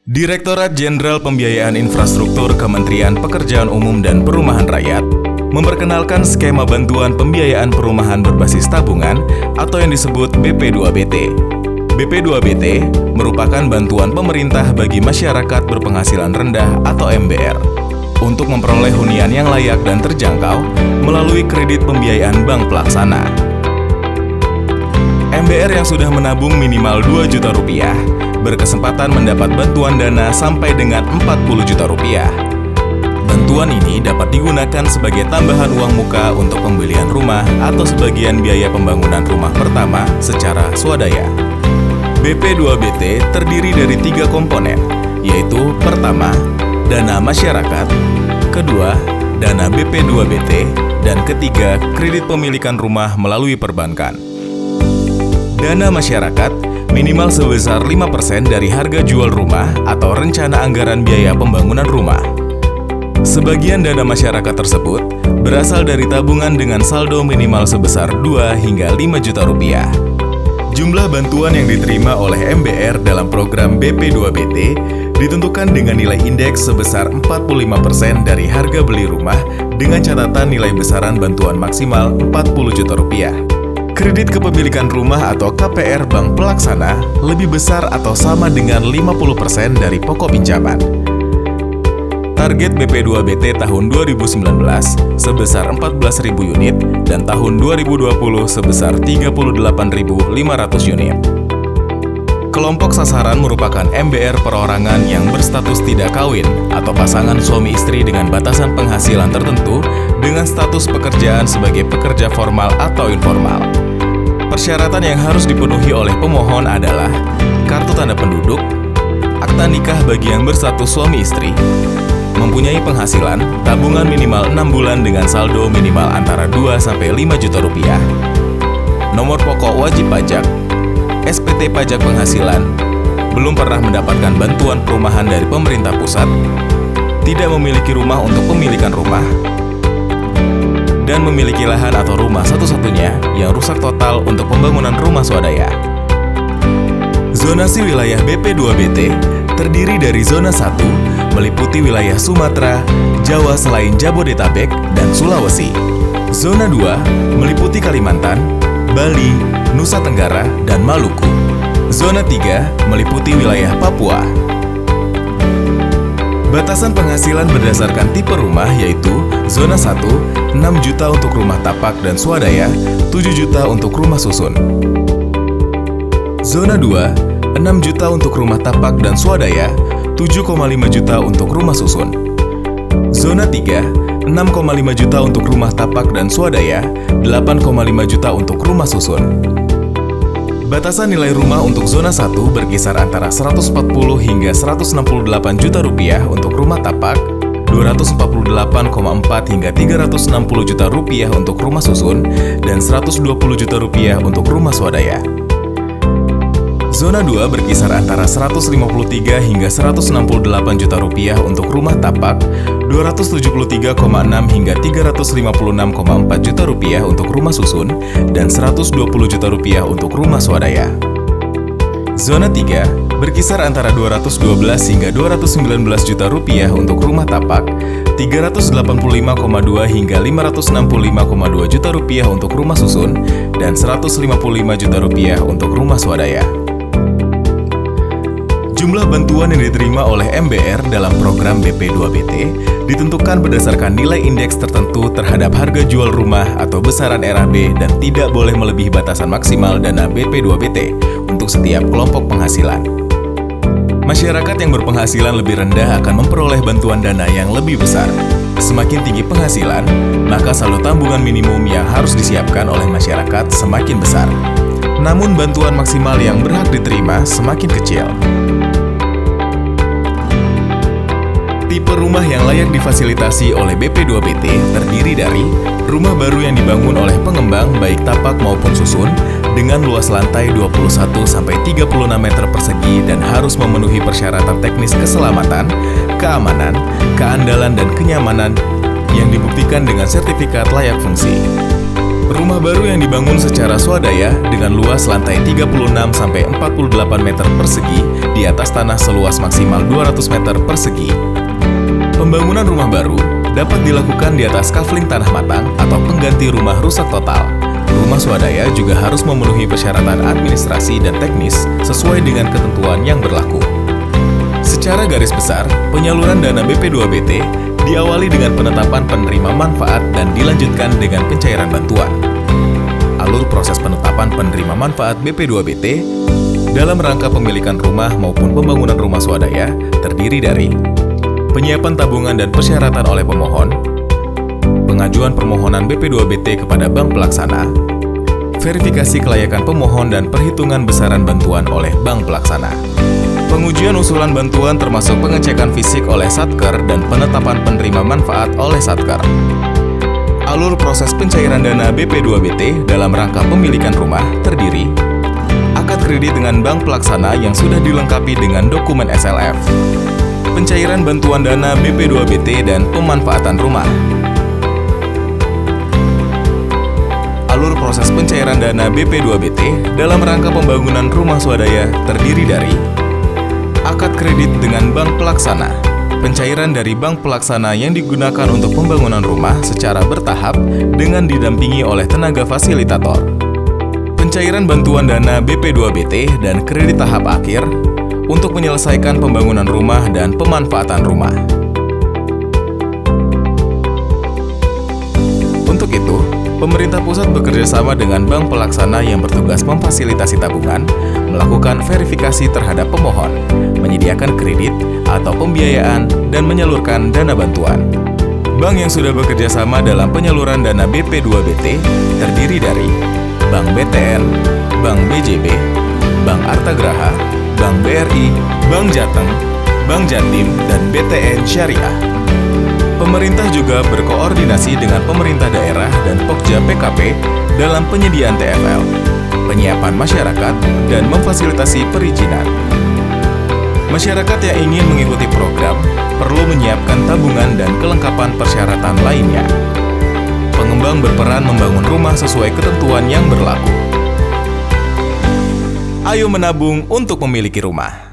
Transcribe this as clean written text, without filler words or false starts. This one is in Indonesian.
Direktorat Jenderal Pembiayaan Infrastruktur Kementerian Pekerjaan Umum dan Perumahan Rakyat memperkenalkan skema bantuan pembiayaan perumahan berbasis tabungan atau yang disebut BP2BT. BP2BT merupakan bantuan pemerintah bagi masyarakat berpenghasilan rendah atau MBR untuk memperoleh hunian yang layak dan terjangkau melalui kredit pembiayaan bank pelaksana. MBR yang sudah menabung minimal 2 juta rupiah berkesempatan mendapat bantuan dana sampai dengan 40 juta rupiah. Bantuan ini dapat digunakan sebagai tambahan uang muka untuk pembelian rumah atau sebagian biaya pembangunan rumah pertama secara swadaya. BP2BT terdiri dari 3 komponen, yaitu pertama, dana masyarakat, kedua, dana BP2BT, dan ketiga, kredit pemilikan rumah melalui perbankan. Dana masyarakat minimal sebesar 5% dari harga jual rumah atau rencana anggaran biaya pembangunan rumah. Sebagian dana masyarakat tersebut berasal dari tabungan dengan saldo minimal sebesar 2 hingga 5 juta rupiah. Jumlah bantuan yang diterima oleh MBR dalam program BP2BT ditentukan dengan nilai indeks sebesar 45% dari harga beli rumah dengan catatan nilai besaran bantuan maksimal 40 juta rupiah. Kredit kepemilikan rumah atau KPR bank pelaksana lebih besar atau sama dengan 50% dari pokok pinjaman. Target BP2BT tahun 2019 sebesar 14.000 unit dan tahun 2020 sebesar 38.500 unit. Kelompok sasaran merupakan MBR perorangan yang berstatus tidak kawin atau pasangan suami istri dengan batasan penghasilan tertentu dengan status pekerjaan sebagai pekerja formal atau informal. Persyaratan yang harus dipenuhi oleh pemohon adalah kartu tanda penduduk, akta nikah bagi yang berstatus suami istri, mempunyai penghasilan tabungan minimal 6 bulan dengan saldo minimal antara 2-5 juta rupiah, nomor pokok wajib pajak, SPT pajak penghasilan, belum pernah mendapatkan bantuan perumahan dari pemerintah pusat, tidak memiliki rumah untuk pemilikan rumah, dan memiliki lahan atau rumah satu-satunya yang rusak total untuk pembangunan rumah swadaya. Zonasi wilayah BP2BT terdiri dari zona 1 meliputi wilayah Sumatera, Jawa selain Jabodetabek, dan Sulawesi. Zona 2 meliputi Kalimantan, Bali, Nusa Tenggara, dan Maluku. Zona 3 meliputi wilayah Papua. Batasan penghasilan berdasarkan tipe rumah yaitu zona 1, 6 juta untuk rumah tapak dan swadaya, 7 juta untuk rumah susun. Zona 2, 6 juta untuk rumah tapak dan swadaya, 7,5 juta untuk rumah susun. Zona 3, 6,5 juta untuk rumah tapak dan swadaya, 8,5 juta untuk rumah susun. Batasan nilai rumah untuk zona 1 berkisar antara 140 hingga 168 juta rupiah untuk rumah tapak, 248,4 hingga 360 juta rupiah untuk rumah susun, dan 120 juta rupiah untuk rumah swadaya. Zona 2 berkisar antara 153 hingga 168 juta rupiah untuk rumah tapak, 273,6 hingga 356,4 juta rupiah untuk rumah susun, dan 120 juta rupiah untuk rumah swadaya. Zona 3 berkisar antara 212 hingga 219 juta rupiah untuk rumah tapak, 385,2 hingga 565,2 juta rupiah untuk rumah susun, dan 155 juta rupiah untuk rumah swadaya. Jumlah bantuan yang diterima oleh MBR dalam program BP2BT ditentukan berdasarkan nilai indeks tertentu terhadap harga jual rumah atau besaran RAB dan tidak boleh melebihi batasan maksimal dana BP2BT untuk setiap kelompok penghasilan. Masyarakat yang berpenghasilan lebih rendah akan memperoleh bantuan dana yang lebih besar. Semakin tinggi penghasilan, maka saldo tabungan minimum yang harus disiapkan oleh masyarakat semakin besar. Namun bantuan maksimal yang berhak diterima semakin kecil. Tipe rumah yang layak difasilitasi oleh BP2BT terdiri dari rumah baru yang dibangun oleh pengembang baik tapak maupun susun dengan luas lantai 21-36 meter persegi dan harus memenuhi persyaratan teknis keselamatan, keamanan, keandalan, dan kenyamanan yang dibuktikan dengan sertifikat layak fungsi. Rumah baru yang dibangun secara swadaya dengan luas lantai 36-48 meter persegi di atas tanah seluas maksimal 200 meter persegi. Pembangunan rumah baru dapat dilakukan di atas kafling tanah matang atau pengganti rumah rusak total. Rumah swadaya juga harus memenuhi persyaratan administrasi dan teknis sesuai dengan ketentuan yang berlaku. Secara garis besar, penyaluran dana BP2BT diawali dengan penetapan penerima manfaat dan dilanjutkan dengan pencairan bantuan. Alur proses penetapan penerima manfaat BP2BT dalam rangka pemilikan rumah maupun pembangunan rumah swadaya terdiri dari penyiapan tabungan dan persyaratan oleh pemohon, pengajuan permohonan BP2BT kepada bank pelaksana, verifikasi kelayakan pemohon dan perhitungan besaran bantuan oleh bank pelaksana. Pengujian usulan bantuan termasuk pengecekan fisik oleh Satker dan penetapan penerima manfaat oleh Satker. Alur proses pencairan dana BP2BT dalam rangka pemilikan rumah terdiri akad kredit dengan bank pelaksana yang sudah dilengkapi dengan dokumen SLF, pencairan bantuan dana BP2BT dan pemanfaatan rumah. Alur proses pencairan dana BP2BT dalam rangka pembangunan rumah swadaya terdiri dari akad kredit dengan bank pelaksana, pencairan dari bank pelaksana yang digunakan untuk pembangunan rumah secara bertahap dengan didampingi oleh tenaga fasilitator, pencairan bantuan dana BP2BT dan kredit tahap akhir untuk menyelesaikan pembangunan rumah dan pemanfaatan rumah. Untuk itu, pemerintah pusat bekerja sama dengan bank pelaksana yang bertugas memfasilitasi tabungan, melakukan verifikasi terhadap pemohon, menyediakan kredit atau pembiayaan, dan menyalurkan dana bantuan. Bank yang sudah bekerja sama dalam penyaluran dana BP2BT terdiri dari Bank BTN, Bank BJB, Bank Artagraha, Bank BRI, Bank Jateng, Bank Jatim, dan BTN Syariah. Pemerintah juga berkoordinasi dengan pemerintah daerah dan Pokja PKP dalam penyediaan TFL, penyiapan masyarakat, dan memfasilitasi perizinan. Masyarakat yang ingin mengikuti program perlu menyiapkan tabungan dan kelengkapan persyaratan lainnya. Pengembang berperan membangun rumah sesuai ketentuan yang berlaku. Ayo menabung untuk memiliki rumah.